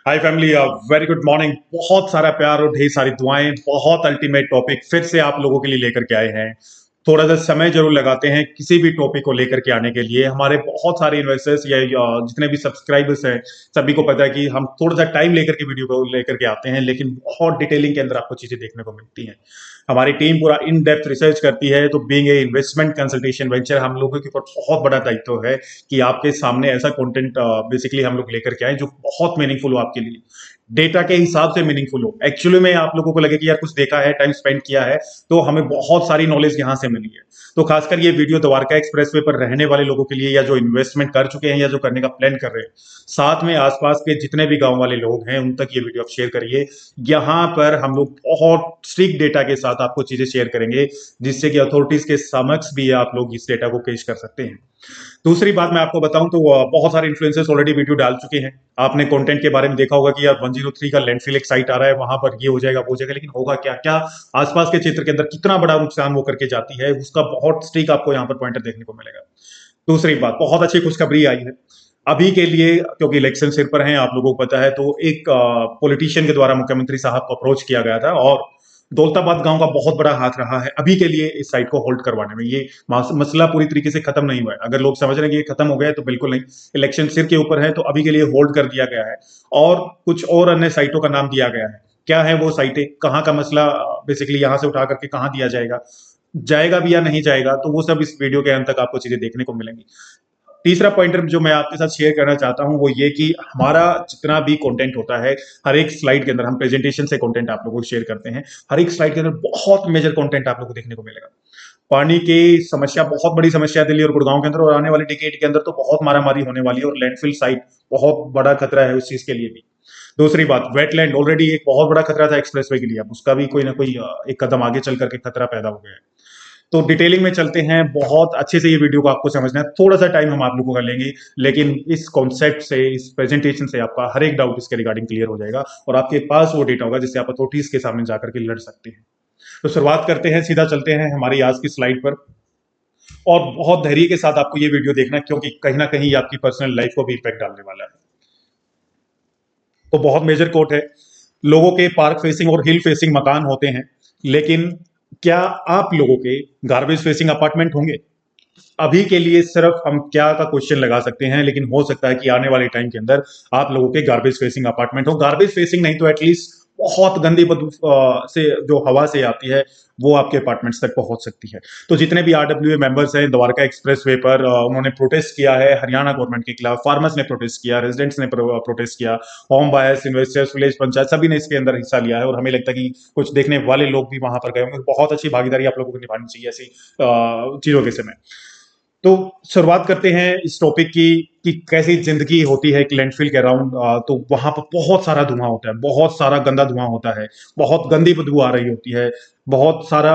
हाय family, very good morning. बहुत सारा प्यार और ढेर सारी दुआएं। बहुत अल्टीमेट टॉपिक फिर से आप लोगों के लिए लेकर के आए हैं। थोड़ा सा समय जरूर लगाते हैं किसी भी टॉपिक को लेकर के आने के लिए। हमारे बहुत सारे इन्वेस्टर्स या जितने भी सब्सक्राइबर्स हैं, सभी को पता है कि हम थोड़ा सा टाइम लेकर के वीडियो को लेकर के आते हैं, लेकिन बहुत डिटेलिंग के अंदर आपको चीजें देखने को मिलती हैं। हमारी टीम पूरा इन डेप्थ रिसर्च करती है। तो being a investment consultation venture, हम लोगों के ऊपर बहुत बड़ा दायित्व है कि आपके सामने ऐसा कंटेंट बेसिकली हम लोग लेकर के आए जो बहुत मीनिंगफुल हो आपके लिए, डेटा के हिसाब से मीनिंगफुल हो। एक्चुअली में आप लोगों को लगे कि यार कुछ देखा है, टाइम स्पेंड किया है, तो हमें बहुत सारी नॉलेज यहां से मिली है। तो खासकर ये वीडियो द्वारका एक्सप्रेसवे पर रहने वाले लोगों के लिए, या जो इन्वेस्टमेंट कर चुके हैं या जो करने का प्लान कर रहे हैं, साथ में आसपास के जितने भी गांव वाले लोग हैं उन तक ये वीडियो आप शेयर करिए। यहाँ पर हम लोग बहुत स्ट्रिक्ट डेटा के साथ आपको चीजें शेयर करेंगे, जिससे कि अथॉरिटीज के समक्ष भी आप लोग इस डेटा को पेश कर सकते हैं। दूसरी बात मैं आपको बताऊं तो बहुत सारे इन्फ्लुएंसर्स ऑलरेडी वीडियो डाल चुके हैं। आपने कंटेंट के बारे में देखा होगा कि यार 103 का लैंडफिल एक साइट आ रहा है, वहां पर ये हो जाएगा वो हो जाएगा, लेकिन होगा क्या क्या, आसपास के क्षेत्र के अंदर कितना बड़ा नुकसान वो करके जाती है, उसका बहुत स्ट्रिक आपको यहाँ पर पॉइंटर देखने को मिलेगा। दूसरी बात, बहुत अच्छी खुशखबरी आई है अभी के लिए, क्योंकि इलेक्शन सिर पर हैं, आप लोगों को पता है। तो एक पॉलिटिशियन के द्वारा मुख्यमंत्री साहब को अप्रोच किया गया था, और दौलताबाद गांव का बहुत बड़ा हाथ रहा है अभी के लिए इस साइट को होल्ड करवाने में। ये मसला पूरी तरीके से खत्म नहीं हुआ है। अगर लोग समझ रहे हैं कि ये खत्म हो गया है, तो बिल्कुल नहीं। इलेक्शन सिर के ऊपर है, तो अभी के लिए होल्ड कर दिया गया है। और कुछ और अन्य साइटों का नाम दिया गया है। क्या है वो साइटें, कहाँ का मसला बेसिकली यहां से उठा करके कहाँ दिया जाएगा, जाएगा भी या नहीं जाएगा, तो वो सब इस वीडियो के अंत तक आपको चीजें देखने को मिलेंगी। तीसरा पॉइंटर जो मैं आपके साथ शेयर करना चाहता हूं वो ये कि हमारा जितना भी कंटेंट होता है, हर एक स्लाइड के अंदर हम प्रेजेंटेशन से कंटेंट आप लोगों को शेयर करते हैं। हर एक स्लाइड के अंदर बहुत मेजर कंटेंट आप लोगों को देखने को मिलेगा। पानी की समस्या बहुत बड़ी समस्या है दिल्ली और गुड़गांव के अंदर, और आने वाले डिकेड के अंदर तो बहुत मारामारी होने वाली है, और लैंडफिल साइट बहुत बड़ा खतरा है उस चीज के लिए भी। दूसरी बात, वेटलैंड ऑलरेडी एक बहुत बड़ा खतरा था एक्सप्रेसवे के लिए, अब उसका भी कोई ना कोई एक कदम आगे चल करके खतरा पैदा हो गया है। तो डिटेलिंग में चलते हैं, बहुत अच्छे से ये वीडियो को आपको समझना है। थोड़ा सा टाइम हम आप लोगों का लेंगे, लेकिन इस कॉन्सेप्ट से, इस प्रेजेंटेशन से आपका हर एक डाउट इसके रिगार्डिंग क्लियर हो जाएगा, और आपके पास वो डेटा होगा जिससे आप अथॉरिटीज के सामने जाकर के लड़ सकते हैं। तो शुरुआत करते हैं, सीधा चलते हैं हमारी आज की स्लाइड पर। और बहुत धैर्य के साथ आपको ये वीडियो देखना, क्योंकि कहीं ना कहीं ये आपकी पर्सनल लाइफ को भी इम्पैक्ट डालने वाला है। तो बहुत मेजर कोट है, लोगों के पार्क फेसिंग और हिल फेसिंग मकान होते हैं, लेकिन क्या आप लोगों के गार्बेज फेसिंग अपार्टमेंट होंगे? अभी के लिए सिर्फ हम क्या का क्वेश्चन लगा सकते हैं, लेकिन हो सकता है कि आने वाले टाइम के अंदर आप लोगों के गार्बेज फेसिंग अपार्टमेंट हो। गार्बेज फेसिंग नहीं तो एटलीस्ट बहुत गंदी बदबू से जो हवा से आती है, वो आपके अपार्टमेंट्स तक पहुंच सकती है। तो जितने भी आरडब्ल्यूए मेंबर्स हैं द्वारका एक्सप्रेसवे पर, उन्होंने प्रोटेस्ट किया है हरियाणा गवर्नमेंट के खिलाफ। फार्मर्स ने प्रोटेस्ट किया, रेजिडेंट्स ने प्रोटेस्ट किया, home buyers, investors, village panchayat, सभी ने इसके अंदर हिस्सा लिया है। और हमें लगता है कि कुछ देखने वाले लोग भी वहां पर गए होंगे। बहुत अच्छी भागीदारी आप लोगों को निभानी चाहिए ऐसी चीजों के समय। तो शुरुआत करते हैं इस टॉपिक की कि कैसी जिंदगी होती है एक लैंडफिल के अराउंड। तो वहां पर बहुत सारा धुआं होता है, बहुत सारा गंदा धुआं होता है, बहुत गंदी बदबू आ रही होती है, बहुत सारा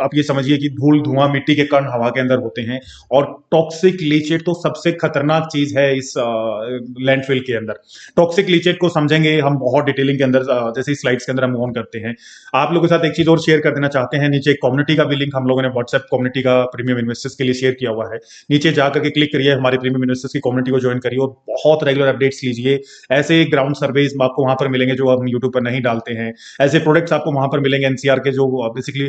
आप ये समझिए कि धूल धुआं मिट्टी के कण हवा के अंदर होते हैं। और टॉक्सिक लीचेट तो सबसे खतरनाक चीज है इस लैंडफिल के अंदर। टॉक्सिक लीचेट को समझेंगे हम बहुत डिटेलिंग के अंदर, जैसे स्लाइड्स के अंदर हम ऑन करते हैं। आप लोगों के साथ एक चीज और शेयर कर देना चाहते हैं, नीचे एक कम्युनिटी का भी लिंक हम लोगों ने व्हाट्सएप कम्युनिटी का प्रीमियम इन्वेस्टर्स के लिए शेयर किया हुआ है। नीचे जाकर के क्लिक करिए, हमारे प्रीमियम इन्वेस्टर्स की कम्युनिटी को ज्वाइन करिए और बहुत रेगुलर अपडेट्स लीजिए। ऐसे ग्राउंड सर्वेज आपको वहां पर मिलेंगे जो हम यूट्यूब पर नहीं डालते हैं। ऐसे प्रोडक्ट्स आपको वहां पर मिलेंगे एनसीआर के, जो बेसिकली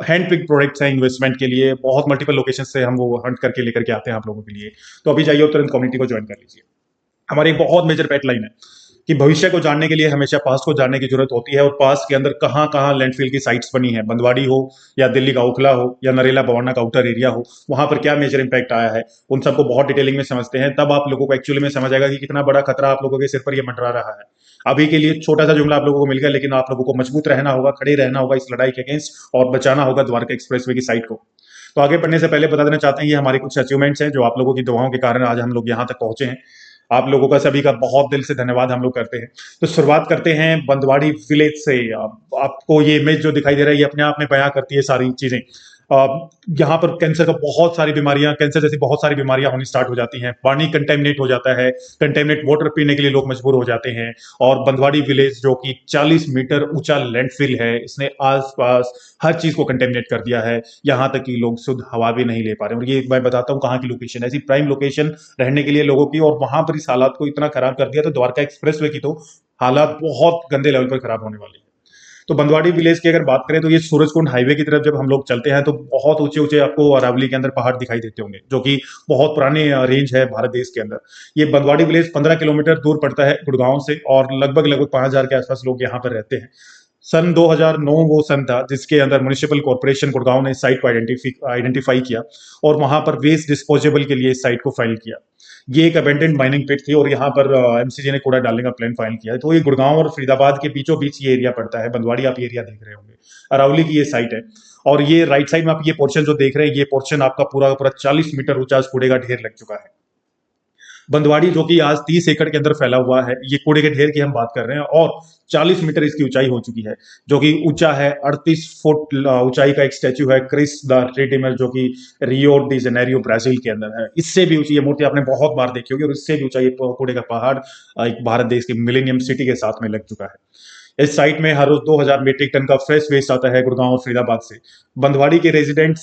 हैंड पिक प्रोडक्ट्स हैं इन्वेस्टमेंट के लिए। बहुत मल्टीपल लोकेशन से हम वो हंट करके लेकर के आते हैं आप लोगों के लिए। तो अभी जाइए और तुरंत कम्युनिटी को ज्वाइन कर लीजिए। हमारी एक बहुत मेजर पैटलाइन है कि भविष्य को जानने के लिए हमेशा पास्ट को जानने की जरूरत होती है, और पास्ट के अंदर कहाँ कहाँ लैंडफिल की साइट्स बनी है, बंदवाड़ी हो या दिल्ली का ओखला हो या नरेला बवाना का आउटर एरिया हो, वहां पर क्या मेजर इंपैक्ट आया है, उन सबको बहुत डिटेलिंग में समझते हैं। तब आप लोगों को एक्चुअली में समझ आएगा कि कितना बड़ा खतरा आप लोगों के सिर पर यह मंडरा रहा है। अभी के लिए छोटा सा जुमला आप लोगों को मिल गया, लेकिन आप लोगों को मजबूत रहना होगा, खड़े रहना होगा इस लड़ाई के अगेंस्ट, और बचाना होगा द्वारका एक्सप्रेसवे की साइट को। तो आगे बढ़ने से पहले बता देना चाहते हैं, ये हमारे कुछ अचीवमेंट्स हैं जो आप लोगों की दुआओं के कारण आज हम लोग यहाँ तक पहुंचे हैं। आप लोगों का सभी का बहुत दिल से धन्यवाद हम लोग करते हैं। तो शुरुआत करते हैं बंदवाड़ी विलेज से। आपको ये इमेज जो दिखाई दे रहा है, ये अपने आप में बयां करती है सारी चीजें। यहाँ पर कैंसर का बहुत सारी बीमारियां, कैंसर जैसी बहुत सारी बीमारियां होनी स्टार्ट हो जाती हैं। पानी कंटेमिनेट हो जाता है, कंटेमिनेट वाटर पीने के लिए लोग मजबूर हो जाते हैं। और बंदवाड़ी विलेज जो कि 40 मीटर ऊंचा लैंडफिल है, इसने आसपास हर चीज को कंटेमिनेट कर दिया है। यहाँ तक कि लोग शुद्ध हवा भी नहीं ले पा रहे हैं। और ये मैं बताता हूँ कहाँ की लोकेशन है, ऐसी प्राइम लोकेशन रहने के लिए लोगों की, और वहां पर इस हालात को इतना खराब कर दिया तो द्वारका एक्सप्रेस वे की तो हालात बहुत गंदे लेवल पर खराब होने वाली है। तो बंदवाड़ी विलेज की अगर बात करें तो ये सूरजकुंड हाईवे की तरफ जब हम लोग चलते हैं तो बहुत ऊंचे ऊंचे आपको अरावली के अंदर पहाड़ दिखाई देते होंगे, जो कि बहुत पुराने रेंज है भारत देश के अंदर। ये बंदवाड़ी विलेज 15 किलोमीटर दूर पड़ता है गुड़गांव से, और लगभग लगभग 5,000 के आसपास लोग यहाँ पर रहते हैं। सन 2009 वो सन था जिसके अंदर म्युनिसिपल कॉर्पोरेशन गुड़गांव ने इस साइट को आइडेंटिफाई किया, और वहां पर वेस्ट डिस्पोजेबल के लिए इस साइट को फाइल किया। ये एक अबेंडेंड माइनिंग पिट थी, और यहाँ पर एमसीजे ने कूड़ा डालने का प्लान फाइल किया है। तो ये गुड़गांव और फरीदाबाद के बीचों बीच ये एरिया पड़ता है। बंदवाड़ी आप ये एरिया देख रहे होंगे, अरावली की ये साइट है। और ये राइट साइड में आप ये पोर्शन जो देख रहे हैं, ये पोर्शन आपका पूरा पूरा 40 मीटर ऊंचा कूड़े का ढेर लग चुका है। बंदवाड़ी जो कि आज 30 एकड़ के अंदर फैला हुआ है, ये कूड़े के ढेर की हम बात कर रहे हैं, और 40 मीटर इसकी ऊंचाई हो चुकी है। जो कि ऊंचा है 38 फुट ऊंचाई का एक स्टैच्यू है, क्रिस द रिडीमर, जो कि रियो डी जेनेरियो ब्राजील के अंदर है। इससे भी ऊंची ये मूर्ति आपने बहुत बार देखी होगी, और इससे भी ऊंचा ये कूड़े का पहाड़ एक भारत देश के मिलेनियम सिटी के साथ में लग चुका है। इस साइट में हर रोज 2,000 मीट्रिक टन का फ्रेश वेस्ट आता है गुड़गांव और फरीदाबाद से। बंदवाड़ी के रेजिडेंट्स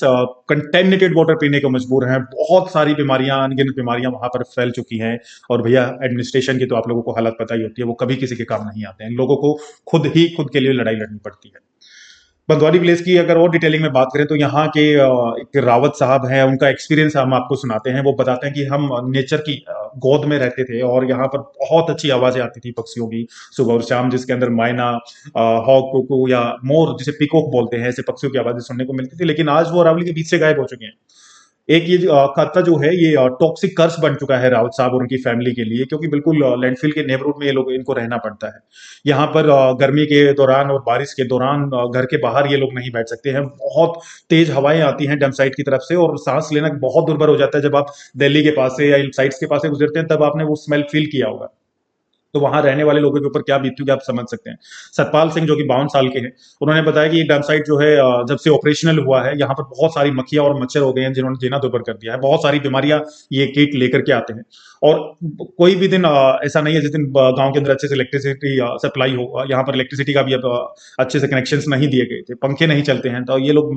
कंटेमिनेटेड वाटर पीने को मजबूर हैं। बहुत सारी बीमारियां, अनगिनत बीमारियां वहां पर फैल चुकी हैं। और भैया एडमिनिस्ट्रेशन की तो आप लोगों को हालत पता ही होती है, वो कभी किसी के काम नहीं आते हैं। लोगों को खुद के लिए लड़ाई लड़नी पड़ती है। बंदवाड़ी विलेज की अगर और डिटेलिंग में बात करें तो यहाँ के एक रावत साहब हैं, उनका एक्सपीरियंस हम आपको सुनाते हैं। वो बताते हैं कि हम नेचर की गोद में रहते थे, और यहाँ पर बहुत अच्छी आवाजें आती थी पक्षियों की सुबह और शाम, जिसके अंदर मैना, हॉक, कुकू या मोर जिसे पिकॉक बोलते हैं, ऐसे पक्षियों की आवाजें सुनने को मिलती थी। लेकिन आज वो अरावली के बीच से गायब हो चुके हैं। एक ये खत्ता जो है, ये टॉक्सिक कर्स बन चुका है रावत साहब और उनकी फैमिली के लिए, क्योंकि बिल्कुल लैंडफिल के नेबरहुड में ये लोग इनको रहना पड़ता है। यहाँ पर गर्मी के दौरान और बारिश के दौरान घर के बाहर ये लोग नहीं बैठ सकते हैं। बहुत तेज हवाएं आती हैं डैम साइट की तरफ से, और सांस लेना बहुत दुर्भर हो जाता है। जब आप दिल्ली के पास से या इन साइट्स के पास से गुजरते हैं, तब आपने वो स्मेल फील किया होगा। तो वहां रहने वाले लोगों के ऊपर क्या बीतती होगी आप समझ सकते हैं। सतपाल सिंह जो कि 52 साल के हैं, उन्होंने बताया कि ये डैम साइट जो है जब से ऑपरेशनल हुआ है, यहाँ पर बहुत सारी मक्खियां और मच्छर हो गए हैं, जिन्होंने जीना दुर्भर कर दिया है। बहुत सारी बीमारियां ये कीट लेकर के आते हैं। और कोई भी दिन ऐसा नहीं है जिस दिन गांव के अंदर अच्छे से इलेक्ट्रिसिटी सप्लाई हो। यहाँ पर इलेक्ट्रिसिटी का भी अब अच्छे से कनेक्शन नहीं दिए गए थे, पंखे नहीं चलते हैं। तो ये लोग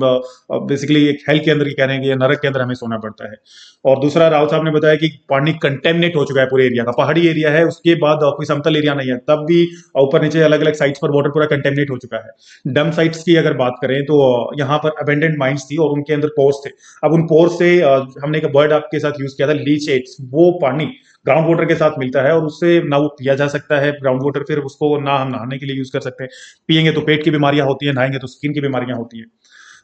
बेसिकली एक हेल के अंदर की कह रहे हैं कि ये नरक के अंदर हमें सोना पड़ता है। और दूसरा, राव साहब ने बताया कि पानी कंटेमिनेट हो चुका है पूरे एरिया का। पहाड़ी एरिया है, उसके बाद कोई समतल एरिया नहीं है, तब भी ऊपर नीचे अलग अलग साइट्स पर वाटर पूरा कंटेमिनेट हो चुका है। डम साइट्स की अगर बात करें तो यहाँ पर अबेंडेंट माइंस थी, और उनके अंदर पोर्स थे। अब उन पोर्स से हमने एक वर्ड आपके साथ यूज किया था, लीचेट्स। वो पानी ग्राउंड वाटर के साथ मिलता है, और उससे ना वो पिया जा सकता है ग्राउंड वाटर, फिर उसको ना हम नहाने के लिए यूज कर सकते हैं। पियेंगे तो पेट की बीमारियां होती है, नहाएंगे तो स्किन की बीमारियां होती है।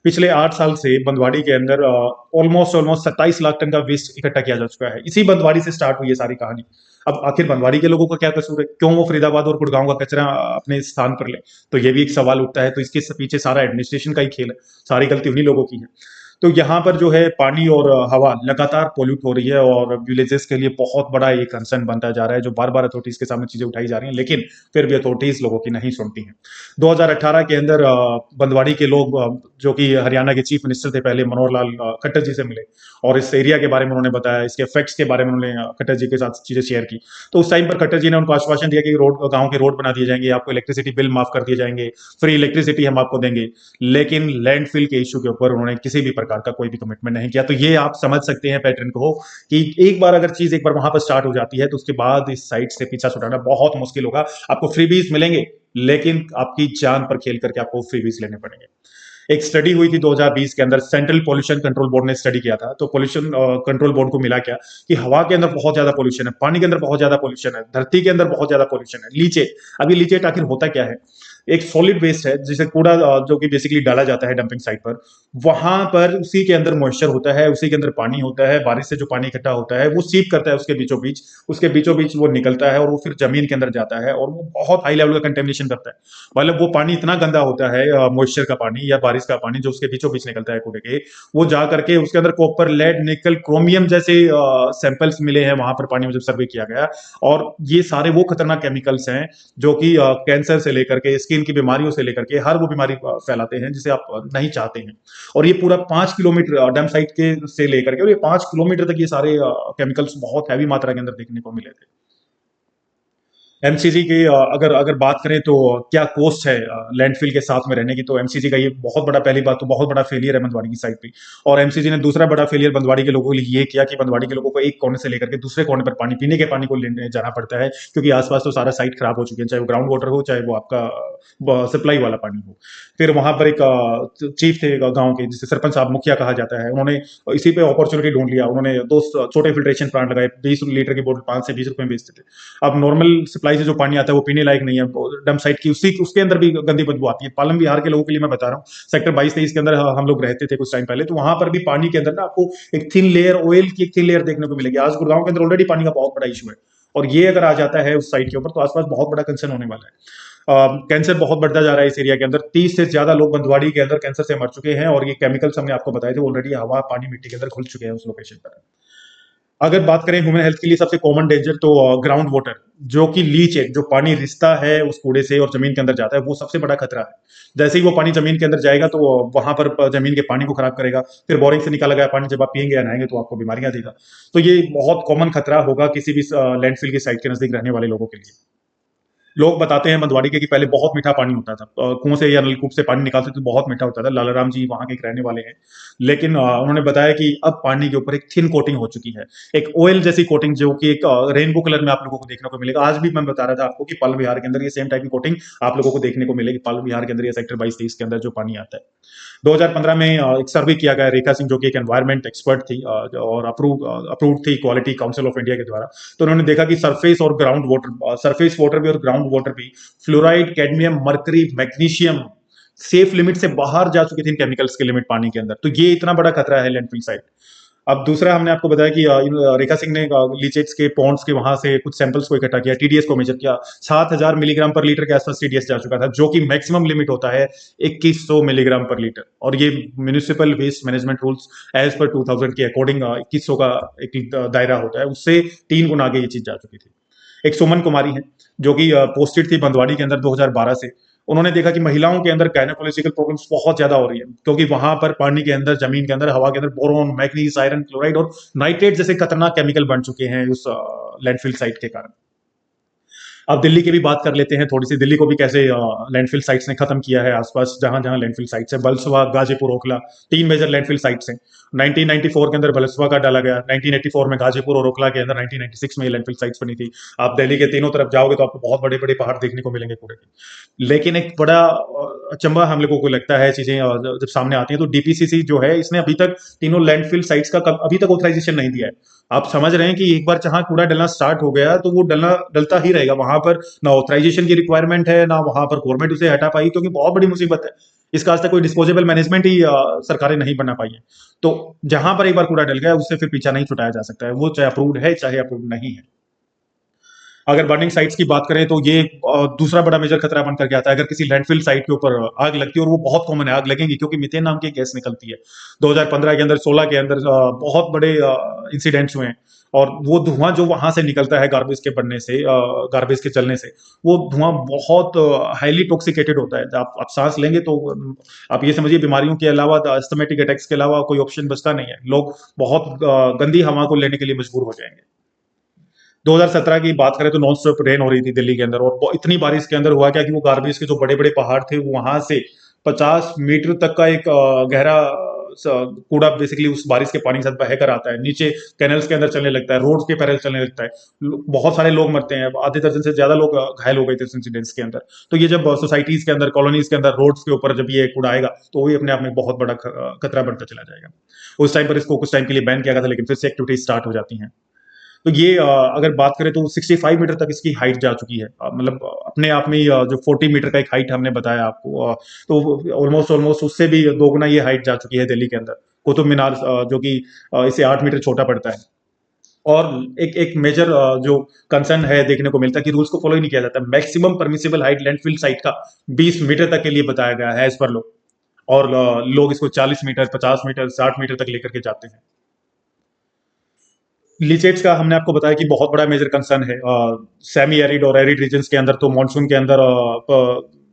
पिछले 8 साल से बंदवाड़ी के अंदर ऑलमोस्ट ऑलमोस्ट 27 लाख टन का वेस्ट इकट्ठा किया जा चुका है। इसी बंदवाड़ी से स्टार्ट हुई है सारी कहानी। अब आखिर बंदवाड़ी के लोगों का क्या कसूर है, क्यों वो फरीदाबाद और गुड़गांव का कचरा अपने स्थान पर ले? तो ये भी एक सवाल उठता है। तो इसके पीछे सारा एडमिनिस्ट्रेशन का ही खेल है, सारी गलती उन्हीं लोगों की है। तो यहाँ पर जो है पानी और हवा लगातार पोल्यूट हो रही है, और विलेजेस के लिए बहुत बड़ा ये कंसर्न बनता जा रहा है, जो बार बार अथॉरिटीज के सामने चीजें उठाई जा रही हैं, लेकिन फिर भी अथॉरिटीज लोगों की नहीं सुनती हैं। 2018 के अंदर बंदवाड़ी के लोग जो कि हरियाणा के चीफ मिनिस्टर थे पहले, मनोहर लाल खट्टर जी से मिले, और इस एरिया के बारे में उन्होंने बताया, इसके इफेक्ट्स के बारे में उन्होंने खट्टर जी के साथ चीजें शेयर की। तो उस टाइम पर खट्टर जी ने उनको आश्वासन दिया कि रोड, गाँव के रोड बना दिए जाएंगे, आपको इलेक्ट्रिसिटी बिल माफ कर दिए जाएंगे, फ्री इलेक्ट्रिसिटी हम आपको देंगे। लेकिन लैंडफिल के इश्यू के ऊपर उन्होंने किसी भी प्रकार का कोई भी कमिटमेंट नहीं किया। तो ये आप समझ सकते हैं पैटर्न को, कि एक बार अगर चीज एक बार वहां पर स्टार्ट हो जाती है, तो उसके बाद इस साइट से पीछा छुड़ाना बहुत मुश्किल होगा। आपको फ्रीबीज मिलेंगे, लेकिन आपकी जान पर खेल करके आपको फ्रीबीज लेने पड़ेंगे। एक स्टडी हुई थी 2020 के अंदर, सेंट्रल पोल्यूशन कंट्रोल बोर्ड ने स्टडी किया था। तो पोल्यूशन कंट्रोल बोर्ड को मिला क्या, कि हवा के अंदर बहुत ज्यादा पोल्यूशन है, पानी के अंदर बहुत ज्यादा पोल्यूशन है, धरती के अंदर बहुत ज्यादा पोल्यूशन है। लीचेट, अभी लीचेट आखिर होता क्या है? एक सॉलिड वेस्ट है, जिसे कूड़ा जो कि बेसिकली डाला जाता है डंपिंग साइट पर। वहां पर उसी के अंदर मॉइस्चर होता है, उसी के अंदर पानी होता है। बारिश से जो पानी इकट्ठा होता है वो सीप करता है उसके बीचों बीच वो निकलता है, और वो फिर जमीन के अंदर जाता है, और वो बहुत हाई लेवल का कंटेमिनेशन करता है। मतलब वो पानी इतना गंदा होता है, मॉइस्चर का पानी या बारिश का पानी जो उसके बीचों बीच निकलता है कूड़े के, वो जा करके उसके अंदर कॉपर, लेड, निकल, क्रोमियम जैसे सैंपल्स मिले हैं वहां पर पानी में जब सर्वे किया गया। और ये सारे वो खतरनाक केमिकल्स हैं जो कि कैंसर से लेकर के स्किन स्किन की बीमारियों से लेकर के हर वो बीमारी फैलाते हैं जिसे आप नहीं चाहते हैं। और ये पूरा 5 किलोमीटर डैम साइट के से लेकर के, और ये 5 किलोमीटर तक ये सारे केमिकल्स बहुत हैवी मात्रा के अंदर देखने को मिले थे। एमसीजी की अगर अगर बात करें तो क्या कॉस्ट है लैंडफिल के साथ में रहने की, तो एमसीजी का ये बहुत बड़ा, पहली बात तो बहुत बड़ा फेलियर है बंदवाड़ी की साइड पे। और एमसीजी ने दूसरा बड़ा फेलियर बंदवाड़ी के लोगों के लिए ये किया कि बंदवाड़ी के लोगों को एक कोने से लेकर के दूसरे कोने पर पानी पीने के पानी को लेने जाना पड़ता है, क्योंकि आसपास तो सारा साइट खराब हो चुके हैं, चाहे वो ग्राउंड वाटर हो चाहे वो आपका सप्लाई वाला पानी हो। फिर वहां पर एक चीफ थे गांव के, जिसे सरपंच साहब, मुखिया कहा जाता है, उन्होंने इसी पे अपॉर्चुनिटी ढूंढ लिया। उन्होंने दो छोटे फिल्ट्रेशन प्लांट लगाए, 20 लीटर की बोतल 5 से 20 रुपए में बेचते थे। अब नॉर्मल सप्लाई से जो पानी आता है वो पीने लायक नहीं है, डंप साइट की उसी उसके अंदर भी गंदी बदबू आती है। पालम विहार के लोगों के लिए मैं बता रहा हूँ, सेक्टर 22-23 के अंदर हम लोग रहते थे कुछ टाइम पहले, तो वहां पर भी पानी के अंदर ना आपको एक थिन लेयर, ऑयल की एक थिन लेयर देखने को मिलेगी। आज गुड़गांव के अंदर ऑलरेडी पानी का बहुत बड़ा इशू है, और ये अगर आ जाता है उस साइट के ऊपर तो आसपास बहुत बड़ा कंसर्न होने वाला है। कैंसर बहुत बढ़ता जा रहा है इस एरिया के अंदर, 30 से ज्यादा लोग बंदवाड़ी के अंदर कैंसर से मर चुके हैं, और ये केमिकल्स हमने आपको बताए थे ऑलरेडी हवा, पानी, मिट्टी के अंदर घुल चुके हैं उस लोकेशन पर। अगर बात करें ह्यूमन हेल्थ के लिए सबसे कॉमन डेंजर, तो ग्राउंड वाटर, जो कि लीच है, जो पानी रिसता है उस कूड़े से और जमीन के अंदर जाता है, वो सबसे बड़ा खतरा है। जैसे ही वो पानी जमीन के अंदर जाएगा तो वहां पर जमीन के पानी को खराब करेगा, फिर बोरिंग से निकाला गया पानी जब आप पियेंगे या नहाएंगे तो आपको बीमारियां देगा। तो ये बहुत कॉमन खतरा होगा किसी भी लैंडफिल की साइट के नजदीक रहने वाले लोगों के लिए। लोग बताते हैं मंदवाड़ी के कि पहले बहुत मीठा पानी होता था, कुआं से या नलकूप से पानी निकालते तो बहुत मीठा होता था। लालाराम जी वहां के एक रहने वाले हैं, लेकिन उन्होंने बताया कि अब पानी के ऊपर एक थिन कोटिंग हो चुकी है, एक ऑयल जैसी कोटिंग, जो कि एक रेनबो कलर में आप लोगों को देखने को मिलेगा। आज भी मैं बता रहा था आपको कि पाल विहार के अंदर ये सेम टाइप की कोटिंग आप लोगों को देखने को मिलेगी। पाल विहार के अंदर, ये सेक्टर 22-23 के अंदर जो पानी आता है। 2015 में एक सर्वे किया गया, रेखा सिंह जो कि एक एनवायरमेंट एक्सपर्ट थी और अप्रूव थी क्वालिटी काउंसिल ऑफ इंडिया के द्वारा, तो उन्होंने देखा कि सरफेस और ग्राउंड वाटर, सरफेस वाटर भी और ग्राउंड वाटर भी fluoride, cadmium, mercury, magnesium safe limit से बाहर जा चुके थे, इन केमिकल्स के लिमिट पानी के अंदर। तो ये इतना बड़ा खतरा है लैंडफिल साइट। अब दूसरा हमने आपको बताया कि रेखा सिंह ने लीचेट्स के पॉन्ड्स के वहां से कुछ सैंपल्स को इकट्ठा किया, टीडीएस को मेजर किया। 7000 मिलीग्राम पर लीटर के आसपास टीडीएस जा चुका था, जो कि मैक्सिमम लिमिट होता है 2100 मिलीग्राम पर लीटर। और ये municipal waste management rules as per 2000 के अकॉर्डिंग 2100 का एक दायरा होता है, उससे 3 गुना आगे ये चीज जा चुकी थी। एक सुमन कुमारी है, जो कि पोस्टेड थी बंदवाड़ी के अंदर 2012 से। उन्होंने देखा कि महिलाओं के अंदर गायनोकोलॉजिकल प्रॉब्लम्स बहुत ज्यादा हो रही है, क्योंकि वहां पर पानी के अंदर, जमीन के अंदर, हवा के अंदर बोरोन, मैग्नीज, आयरन, क्लोराइड और नाइट्रेट जैसे खतरनाक केमिकल बन चुके हैं उस लैंडफिल साइट के कारण। अब दिल्ली की भी बात कर लेते हैं थोड़ी सी। दिल्ली को भी कैसे लैंडफिल साइट्स ने खत्म किया है आसपास, जहां जहां लैंडफिल साइट्स है। Bhalswa, Ghazipur, Okhla, 3 major landfill sites हैं। 1994 के अंदर बलसवा का डाला गया, 1984 में गाजीपुर और ओखला के अंदर, 1996 में ये लैंडफिल साइट्स बनी थी। आप दिल्ली के तीनों तरफ जाओगे तो आपको बहुत बड़े बड़े पहाड़ देखने को मिलेंगे कूड़े के। लेकिन एक बड़ा अचंभा हम लोगों को लगता है, चीजें जब सामने आती हैं, तो डीपीसीसी जो है, इसने अभी तक तीनों लैंडफिल साइट्स का अभी तक ऑथराइजेशन नहीं दिया है। आप समझ रहे हैं कि एक बार जहां कूड़ा डलना स्टार्ट हो गया तो वो डलना डलता ही रहेगा। वहां पर ना ऑथराइजेशन की रिक्वायरमेंट है, ना वहां पर गवर्नमेंट उसे हटा पाई, क्योंकि बहुत बड़ी मुसीबत है। इसका आज तक कोई डिस्पोजेबल मैनेजमेंट ही सरकारें नहीं बना पाई है। तो जहां पर एक बार कूड़ा डल गया उससे फिर पीछा नहीं छुटाया जा सकता है, वो चाहे अप्रूव्ड है चाहे अप्रूव्ड नहीं है। अगर बर्निंग साइट्स की बात करें तो ये दूसरा बड़ा मेजर खतरा बन करके आता है। अगर किसी लैंडफिल साइट के ऊपर आग लगती है, और वो बहुत कॉमन है, आग लगेगी क्योंकि मीथेन नाम की गैस निकलती है। 2015 के अंदर, 16 के अंदर बहुत बड़े इंसिडेंट्स हुए हैं। और वो धुआं जो वहां से निकलता है गार्बेज के बनने से, गार्बेज के चलने से, वो धुआं बहुत हाईली टॉक्सिकेटेड होता है। आप सांस लेंगे तो आप ये समझिए बीमारियों के अलावा, अस्थमेटिक अटैक्स के अलावा कोई ऑप्शन बचता नहीं है। लोग बहुत गंदी हवा को लेने के लिए मजबूर हो जाएंगे। 2017 की बात करें तो नॉन स्टॉप रेन हो रही थी दिल्ली के अंदर, और इतनी बारिश के अंदर हुआ क्या कि वो गार्बेज के जो बड़े बड़े पहाड़ थे, वहां से 50 मीटर तक का एक गहरा कूड़ा बेसिकली उस बारिश के पानी के साथ बहकर आता है, नीचे कैनल्स के अंदर चलने लगता है, रोड्स के पैरेलल चलने लगता है। बहुत सारे लोग मरते हैं, आधे दर्जन से ज्यादा लोग घायल हो गए थे इस इंसिडेंट्स के अंदर। तो ये जब सोसाइटीज के अंदर, कॉलोनीज के अंदर, रोड्स के ऊपर जब ये कूड़ा आएगा तो वही अपने आप में बहुत बड़ा खतरा बढ़ता चला जाएगा। उस टाइम पर इसको कुछ टाइम के लिए बैन किया गया था, लेकिन फिर से एक्टिविटीज स्टार्ट हो जाती हैं। तो ये अगर बात करें तो 65 मीटर तक इसकी हाइट जा चुकी है। मतलब अपने आप में ही जो 40 मीटर का एक हाइट हमने बताया आपको, तो ऑलमोस्ट ऑलमोस्ट उससे भी 2 गुना ये हाइट जा चुकी है दिल्ली के अंदर। कुतुब मीनार जो कि इसे 8 मीटर छोटा पड़ता है। और एक एक मेजर जो कंसर्न है देखने को मिलता है कि रूल्स को फॉलो ही नहीं किया जाता। Maximum permissible height landfill site का 20 मीटर तक के लिए बताया गया है एज पर लोग, और लोग इसको 40 मीटर, 50 मीटर, 60 मीटर तक लेकर के जाते हैं। लीचेट्स का हमने आपको बताया कि बहुत बड़ा मेजर कंसर्न है सेमी एरिड और एरिड रीजन्स के अंदर। तो मानसून के अंदर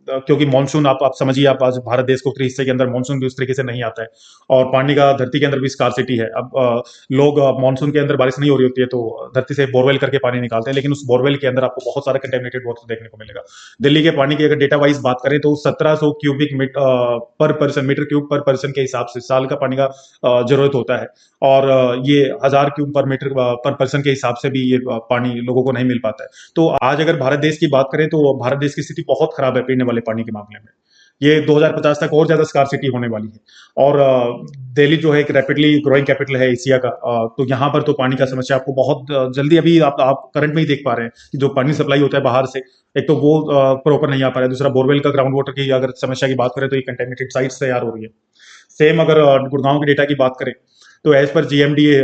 क्योंकि मानसून आप समझिए, आप आज भारत देश के उत्तरी हिस्से के अंदर मानसून भी उस तरीके से नहीं आता है, और पानी का धरती के अंदर भी स्कार्सिटी है। अब लोग मानसून के अंदर बारिश नहीं हो रही होती है तो धरती से बोरवेल करके पानी निकालते हैं, लेकिन उस बोरवेल के अंदर आपको बहुत सारा कंटेमिनेटेड वाटर देखने को मिलेगा। दिल्ली के पानी की अगर डेटा वाइज बात करें तो 1700 क्यूबिक पर पर्सन, मीटर क्यूब पर पर्सन के हिसाब से साल का पानी का जरूरत होता है। और ये 1000 क्यूब पर मीटर पर पर्सन के हिसाब से भी ये पानी लोगों को नहीं मिल पाता है। तो आज अगर भारत देश की बात करें तो भारत देश की स्थिति बहुत खराब है पीने वाले पानी के मामले में। ये 2050 तक और ज्यादा स्कार्सिटी होने वाली है। और दिल्ली जो है एक रैपिडली ग्रोइंग कैपिटल है एशिया का, तो यहाँ पर तो पानी का समस्या आपको बहुत जल्दी, अभी आप करंट में ही देख पा रहे हैं कि जो पानी सप्लाई होता है बाहर से, एक तो वो प्रॉपर नहीं आ पा रहा है, दूसरा बोरवेल का ग्राउंड वाटर की अगर समस्या की बात करें तो ये कंटेमिनेटेड साइट्स तैयार हो रही है। सेम अगर गुड़गांव के डेटा की बात करें तो एज पर जीएमडीए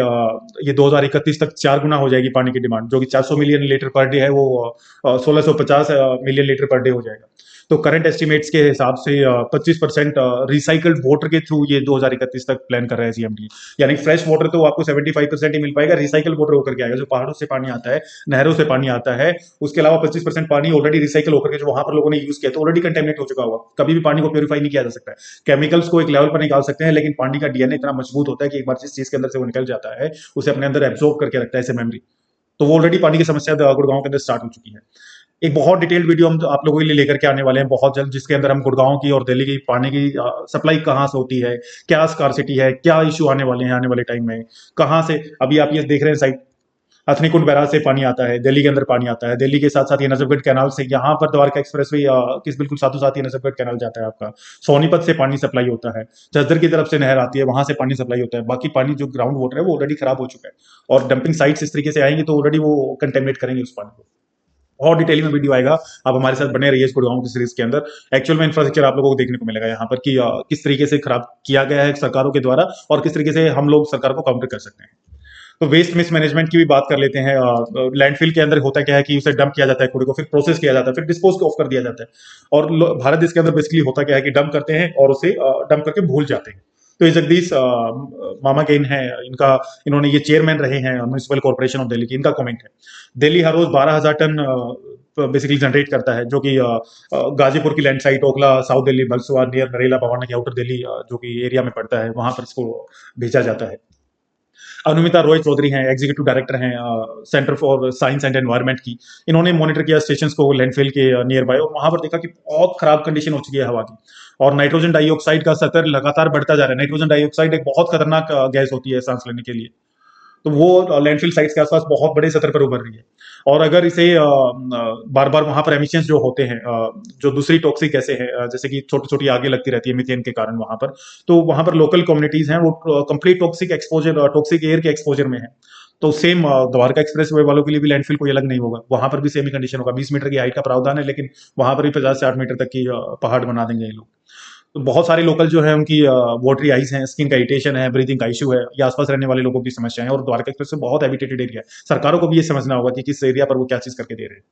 ये 2031 तक 4 गुना हो जाएगी पानी की डिमांड, जो कि 400 मिलियन लीटर पर डे है, वो 1650 मिलियन लीटर पर डे हो जाएगा। तो करंट एस्टिमेट्स के हिसाब से 25% रिसाइकल्ड वाटर के थ्रू ये 2031 तक प्लान कर रहे हैं जीएमडीए। यानी फ्रेश वाटर तो आपको 75% ही मिल पाएगा, रिसाइकल वाटर होकर के आएगा, जो पहाड़ों से पानी आता है, नहरों से पानी आता है। उसके अलावा 25% पानी ऑलरेडी रिसाइकल होकर के जो वहां पर लोगों ने यूज किया तो ऑलरेडी कंटेमिनेट हो चुका होगा। कभी भी पानी को प्योरीफाई नहीं किया जा सकता है। केमिकल्स को एक लेवल पर निकाल सकते हैं, लेकिन पानी का डीएनए इतना मजबूत होता है कि एक बार जिस चीज के अंदर से वो निकल जाता है उसे अपने अंदर एब्जॉर्ब करके रखता है ऐसे मेमोरी। तो वो ऑलरेडी पानी की समस्या गुड़गांव के अंदर स्टार्ट हो चुकी है। एक बहुत डिटेल्ड वीडियो हम आप लोगों के लिए लेकर के आने वाले हैं बहुत जल्द, जिसके अंदर हम गुड़गांव की और दिल्ली की पानी की सप्लाई कहाँ से होती है, क्या स्कार्सिटी है, क्या इश्यू आने वाले हैं आने वाले टाइम में, कहाँ से। अभी आप ये देख रहे हैं साइड हथनीकुंड बैराज से पानी आता है, दिल्ली के अंदर पानी आता है, दिल्ली के साथ साथ ये नजफगढ़ कैनाल से यहाँ पर द्वारका एक्सप्रेस वे किस बिल्कुल साथों साथ ये नजफगढ़ कैनाल जाता है आपका। सोनीपत से पानी सप्लाई होता है, झज्जर की तरफ से नहर आती है, वहां से पानी सप्लाई होता है। बाकी पानी जो ग्राउंड वाटर है वो ऑलरेडी खराब हो चुका है, और डंपिंग साइट्स इस तरीके से आएंगे तो ऑलरेडी वो कंटेमिनेट करेंगे उस पानी को। और डिटेल में वीडियो आएगा, आप हमारे साथ बने रहिए इस गुड़गांव की सीरीज के अंदर। एक्चुअल में इंफ्रास्ट्रक्चर आप लोगों को देखने को मिलेगा यहाँ पर कि किस तरीके से खराब किया गया है सरकारों के द्वारा, और किस तरीके से हम लोग सरकार को काउंटर कर सकते हैं। तो वेस्ट मिसमैनेजमेंट की भी बात कर लेते हैं। लैंडफिल के अंदर होता क्या है कि उसे डंप किया जाता है कूड़े को, फिर प्रोसेस किया जाता है, फिर डिस्पोज ऑफ कर दिया जाता है। और भारत देश के अंदर बेसिकली होता क्या है कि डंप करते हैं और उसे डंप करके भूल जाते हैं। तो ये जगदीश मामा गेन है इनका, इन्होंने ये चेयरमैन रहे हैं म्यूनिसिपल कॉर्पोरेशन ऑफ दिल्ली की। इनका कमेंट है, दिल्ली हर रोज 12,000 टन बेसिकली जनरेट करता है, जो कि गाजीपुर की land site, Okhla, south Delhi, Bhalswa, near Narela, Bhawana की आउटर दिल्ली जो कि एरिया में पड़ता है, वहां पर इसको भेजा जाता है। अनुमिता रॉय चौधरी हैं, एग्जीक्यूटिव डायरेक्टर हैं centre for science and environment की। इन्होंने मॉनिटर किया स्टेशंस को लैंडफिल के नियर बाय, और वहां पर देखा कि बहुत खराब कंडीशन हो चुकी है हवा की, और नाइट्रोजन डाइऑक्साइड का स्तर लगातार बढ़ता जा रहा है। नाइट्रोजन डाइऑक्साइड एक बहुत खतरनाक गैस होती है सांस लेने के लिए, तो वो लैंडफिल साइट्स के आसपास बहुत बड़े स्तर पर उभर रही है। और अगर इसे बार बार वहां पर एमिशंस जो होते हैं, जो दूसरी टॉक्सिक गैसें हैं, जैसे कि छोटी छोटी आगे लगती रहती है मीथेन के कारण वहां पर, तो वहां पर लोकल कम्युनिटीज हैं वो complete toxic exposure, toxic air के एक्सपोजर में है। तो सेम द्वारका एक्सप्रेस वे वालों के लिए भी लैंडफिल कोई अलग नहीं होगा, वहां पर भी सेम ही कंडीशन होगा। 20 मीटर की हाइट का प्रावधान है, लेकिन वहां पर भी 50 से 8 मीटर तक की पहाड़ बना देंगे ये लोग। तो बहुत सारे लोकल जो है उनकी वाटरी आइज हैं, स्किन का इरिटेशन है, ब्रीथिंग का इशू है, ये आसपास रहने वाले लोगों की समस्या है। और द्वारका एक्सप्रेस से बहुत हैबिटेटेड एरिया है, सरकारों को भी ये समझना होगा कि किस एरिया पर वो क्या चीज करके दे रहे हैं।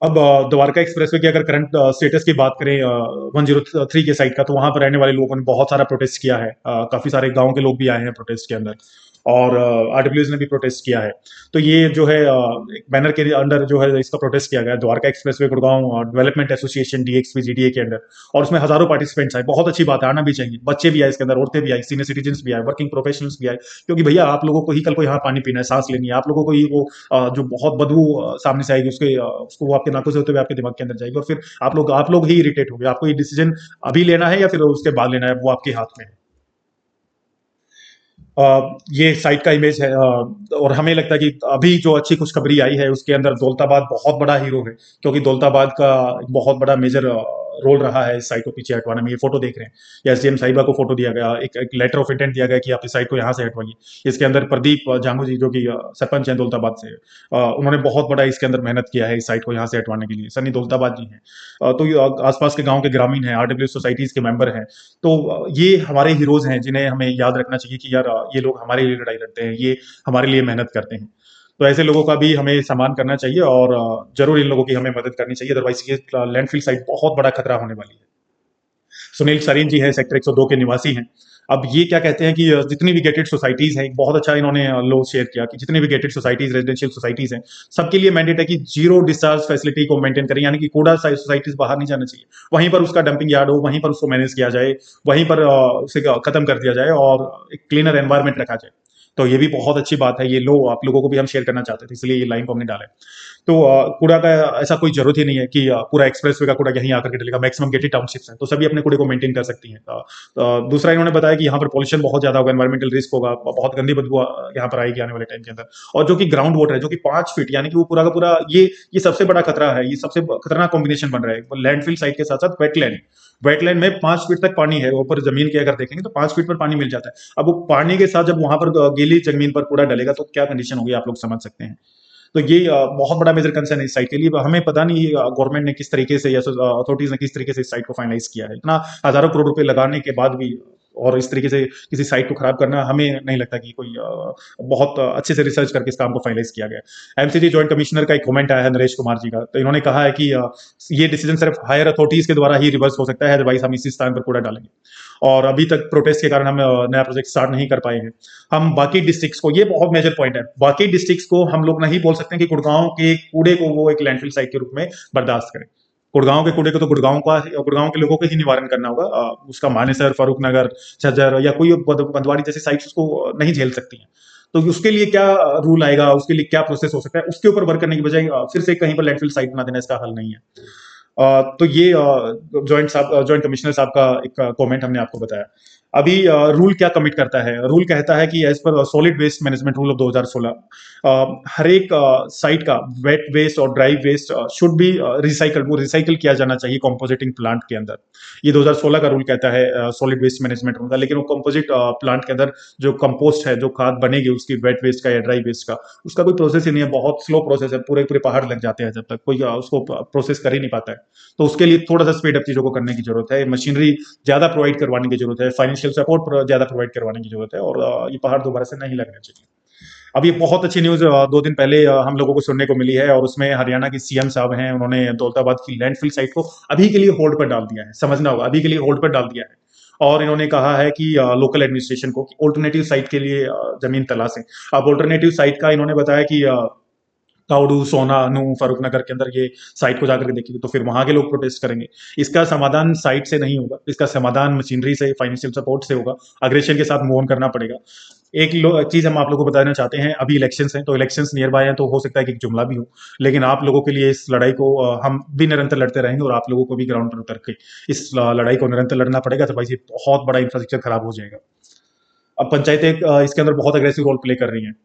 अब द्वारका एक्सप्रेसवे की अगर करंट स्टेटस की बात करें 103 के साइड का, तो वहां पर रहने वाले लोगों ने बहुत सारा प्रोटेस्ट किया है। काफी सारे गांव के लोग भी आए हैं प्रोटेस्ट के अंदर, और आरडब्ल्यूएस ने भी प्रोटेस्ट किया है। तो ये जो है एक बैनर के अंडर जो है इसका प्रोटेस्ट किया गया, Dwarka expressway Gurgaon development association DXP GDA के अंडर। और उसमें हजारों पार्टिसिपेंट्स आए, बहुत अच्छी बात है, आना भी चाहिए। बच्चे भी आए इसके अंदर, औरतें भी आई, सीनियर सिटीजन भी आए, वर्किंग प्रोफेशनल्स भी आए, क्योंकि भैया आप लोगों को ही कल को यहाँ पानी पीना है, सांस लेनी है, आप लोगों को ही वो जो बहुत बदबू सामने से आएगी उसको वो आपके नाकों से होते हुए आपके दिमाग के अंदर जाएगी, और फिर आप लोग ही इरिटेट होंगे। आपको ये डिसीजन अभी लेना है या फिर उसके बाद लेना है, वो आपके हाथ में है। ये साइट का इमेज है, और हमें लगता है कि अभी जो अच्छी खुशखबरी आई है उसके अंदर दौलताबाद बहुत बड़ा हीरो है, क्योंकि दौलताबाद का एक बहुत बड़ा मेजर रोल रहा है इस साइट को पीछे हटवाने में। ये फोटो देख रहे हैं, एसडीएम साहिबा को फोटो दिया गया, एक लेटर ऑफ इंटेंट दिया गया कि आप इस साइट को यहाँ से हटवाइए। इसके अंदर प्रदीप जांगू जी, जो कि सरपंच हैं दौलताबाद से, उन्होंने बहुत बड़ा इसके अंदर मेहनत किया है इस साइट को यहाँ से हटवाने के लिए। सनी दौलताबाद जी हैं, तो ये आसपास के गांव के ग्रामीण हैं, आरडब्ल्यू सोसाइटीज के मेंबर हैं। तो ये हमारे हीरोज हैं जिन्हें हमें याद रखना चाहिए कि यार ये लोग हमारे लिए लड़ाई लड़ते हैं, ये हमारे लिए मेहनत करते हैं। तो ऐसे लोगों का भी हमें सम्मान करना चाहिए, और जरूर इन लोगों की हमें मदद करनी चाहिए, अदरवाइज ये लैंडफिल साइट बहुत बड़ा खतरा होने वाली है। सुनील सरीन जी हैं, सेक्टर 102 के निवासी हैं। अब ये क्या कहते हैं कि जितनी भी गेटेड सोसाइटीज हैं, बहुत अच्छा इन्होंने लो शेयर किया कि जितनी भी गेटेड सोसाइटीज, रेजिडेंशियल सोसाइटीज हैं, सबके लिए मैंडेट है कि जीरो डिस्चार्ज फैसिलिटी को मेंटेन करें, यानी कि कूड़ा सोसाइटीज बाहर नहीं जाना चाहिए, वहीं पर उसका डंपिंग यार्ड हो, वहीं पर उसको मैनेज किया जाए, वहीं पर उसे खत्म कर दिया जाए और एक क्लीनर एनवायरमेंट रखा जाए। तो ये भी बहुत अच्छी बात है, ये लो आप लोगों को भी हम शेयर करना चाहते थे, इसलिए ये लाइन को हमने डाला है। तो कूड़ा का ऐसा कोई जरूरत ही नहीं है कि पूरा एक्सप्रेसवे का कूड़ा यहीं आकर के डलेगा, मैक्सिमम गेटेड टाउनशिप्स हैं तो सभी अपने कूड़े को मेंटेन कर सकती हैं। दूसरा इन्होंने बताया कि यहाँ पर पॉल्यूशन बहुत ज्यादा होगा, एनवायरमेंटल रिस्क होगा, बहुत गंदी बदबू यहाँ पर आएगी आने वाले टाइम के अंदर। और जो कि ग्राउंड वाटर है, जो कि 5 फीट, यानी कि वो पूरा का पूरा ये सबसे बड़ा खतरा है, ये सबसे खतरनाक कॉम्बिनेशन बन रहा है लैंडफिल साइट के साथ साथ वेटलैंड। वेटलैंड में 5 फीट तक पानी है, ऊपर जमीन के अगर देखेंगे तो 5 फीट पर पानी मिल जाता है। अब वो पानी के साथ जब वहां पर गीली जमीन पर कूड़ा डलेगा तो क्या कंडीशन होगी, आप लोग समझ सकते हैं। तो ये बहुत बड़ा मेजर कंसर्न है इस साइट के लिए। हमें पता नहीं गवर्नमेंट ने किस तरीके से या अथॉरिटीज ने किस तरीके से इस साइट को फाइनलाइज किया है, इतना हजारों करोड़ रुपए लगाने के बाद भी, और इस तरीके से किसी साइट को खराब करना, हमें नहीं लगता कि कोई बहुत अच्छे से रिसर्च करके इस काम को फाइनलाइज किया गया। एमसीजी जॉइंट कमिश्नर का एक कमेंट आया है नरेश कुमार जी का, तो इन्होंने कहा है कि ये डिसीजन सिर्फ हायर अथॉरिटीज के द्वारा ही रिवर्स हो सकता है, अदरवाइज हम इसी स्थान पर कूड़ा डालेंगे। और अभी तक प्रोटेस्ट के कारण हम नया प्रोजेक्ट स्टार्ट नहीं कर पाए हैं। हम बाकी डिस्ट्रिक्ट्स को, ये बहुत मेजर पॉइंट है, बाकी डिस्ट्रिक्ट्स को हम लोग नहीं बोल सकते कि गुड़गांव के कूड़े को वो एक लैंडफिल साइट के रूप में बर्दाश्त करें। गुड़गांव के कूड़े को तो गुड़गांव के लोगों को ही निवारण करना होगा। उसका मानेसर, फारूक नगर, झज्जर या कोई बंदवाड़ी जैसी साइट्स उसको नहीं झेल सकती हैं। तो उसके लिए क्या रूल आएगा, उसके लिए क्या प्रोसेस हो सकता है, उसके ऊपर वर्क करने की बजाय फिर से कहीं पर लैंडफिल साइट बना देना इसका हल नहीं है। तो ये जॉइंट कमिश्नर साहब का एक कमेंट हमने आपको बताया। अभी रूल क्या कमिट करता है, रूल कहता है कि as per solid waste management rule of 2016, हर एक साइट का वेट वेस्ट और dry waste should be recycle किया जाना चाहिए कंपोजिटिंग प्लांट के अंदर। ये 2016 का रूल कहता है सॉलिड वेस्ट मैनेजमेंट रूल का, लेकिन वो कंपोजिट प्लांट के अंदर जो कंपोस्ट है, जो खाद बनेगी उसकी वेट वेस्ट का या ड्राई वेस्ट का, उसका कोई प्रोसेस ही नहीं है, बहुत स्लो प्रोसेस है, पूरे पूरे पहाड़ लग जाते हैं जब तक कोई उसको प्रोसेस कर ही नहीं पाता है। तो उसके लिए थोड़ा सा स्पीड अप चीजों को करने की जरूरत है, मशीनरी ज्यादा प्रोवाइड करवाने की जरूरत है, फाइनेंशियल सपोर्ट ज्यादा प्रोवाइड करवाने की जरूरत है, और ये पहाड़ दोबारा से नहीं लगना चाहिए। अब ये बहुत अच्छी न्यूज 2 दिन पहले हम लोगों को सुनने को मिली है, और उसमें हरियाणा की सीएम साहब हैं, उन्होंने दौलताबाद की लैंडफिल साइट को अभी के लिए होल्ड पर डाल दिया है, समझना होगा, अभी के लिए होल्ड पर डाल दिया है। और इन्होंने कहा है कि लोकल एडमिनिस्ट्रेशन को ऑल्टरनेटिव साइट के लिए जमीन तलाशें। अब ऑल्टरनेटिव साइट का इन्होंने बताया कि ताउडू, सोना, नू, फारूक नगर के अंदर ये साइट को जाकर के देखेंगे तो फिर वहां के लोग प्रोटेस्ट करेंगे। इसका समाधान साइट से नहीं होगा, इसका समाधान मशीनरी से, फाइनेंशियल सपोर्ट से होगा, अग्रेशन के साथ मूव ऑन करना पड़ेगा। एक चीज हम आप लोगों को बताना चाहते हैं, अभी इलेक्शंस हैं, तो इलेक्शंस नियर बाय हैं, तो हो सकता है कि एक जुमला भी हो, लेकिन आप लोगों के लिए इस लड़ाई को हम भी निरंतर लड़ते रहेंगे, और आप लोगों को भी ग्राउंड पर उतर के इस लड़ाई को निरंतर लड़ना पड़ेगा, तो भाई ये बहुत बड़ा इंफ्रास्ट्रक्चर खराब हो जाएगा। अब पंचायतें इसके अंदर बहुत अग्रेसिव रोल प्ले कर रही हैं।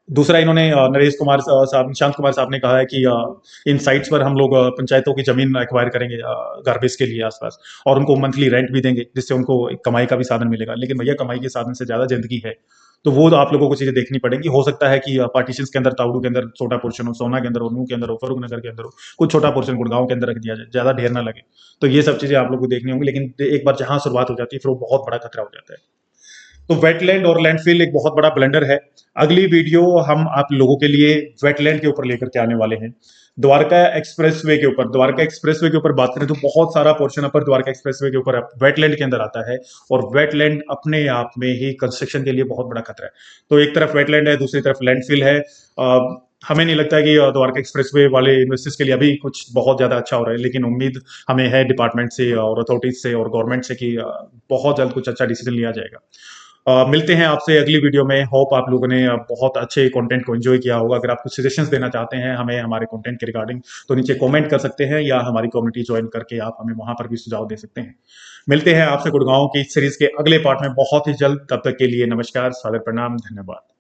दूसरा इन्होंने नरेश कुमार साहब, निशांत कुमार साहब ने कहा है कि इन साइट्स पर हम लोग पंचायतों की जमीन एक्वायर करेंगे गार्बेज के लिए आसपास, और उनको मंथली रेंट भी देंगे, जिससे उनको एक कमाई का भी साधन मिलेगा। लेकिन भैया, कमाई के साधन से ज्यादा जिंदगी है, तो वो तो आप लोगों को चीजें देखनी पड़ेंगी। हो सकता है कि पार्टीशन के अंदर ताउडू के अंदर छोटा पोर्शन हो, सोना के अंदर हो, नू के अंदर हो, फरूख नगर के अंदर हो, कुछ छोटा पोर्शन गुड़गांव के अंदर रख दिया जाए, ज्यादा ढेर ना लगे। तो ये सब चीजें आप लोग को देखनी होंगी, लेकिन एक बार जहां शुरुआत हो जाती है फिर वो बहुत बड़ा खतरा हो जाता है। तो वेटलैंड और लैंडफिल एक बहुत बड़ा ब्लेंडर है। अगली वीडियो हम आप लोगों के लिए वेटलैंड के ऊपर लेकर के आने वाले हैं। द्वारका एक्सप्रेसवे के ऊपर बात करें तो बहुत सारा पोर्शन अपर द्वारका एक्सप्रेसवे के ऊपर वेटलैंड के अंदर आता है, और वेटलैंड अपने आप में ही कंस्ट्रक्शन के लिए बहुत बड़ा खतरा है। तो एक तरफ वेटलैंड है, दूसरी तरफ लैंडफिल है। हमें नहीं लगता है कि द्वारका एक्सप्रेसवे वाले इन्वेस्टर्स के लिए अभी कुछ बहुत ज्यादा अच्छा हो रहा है, लेकिन उम्मीद हमें है डिपार्टमेंट से और अथॉरिटीज से और गवर्नमेंट से कि बहुत जल्द कुछ अच्छा डिसीजन लिया जाएगा। मिलते हैं आपसे अगली वीडियो में। होप आप लोगों ने बहुत अच्छे कंटेंट को एंजॉय किया होगा। अगर आप कुछ सजेशंस देना चाहते हैं हमें हमारे कंटेंट के रिगार्डिंग, तो नीचे कमेंट कर सकते हैं, या हमारी कम्युनिटी ज्वाइन करके आप हमें वहां पर भी सुझाव दे सकते हैं। मिलते हैं आपसे गुड़गांव की सीरीज के अगले पार्ट में बहुत ही जल्द। तब तक के लिए नमस्कार, सादर प्रणाम, धन्यवाद।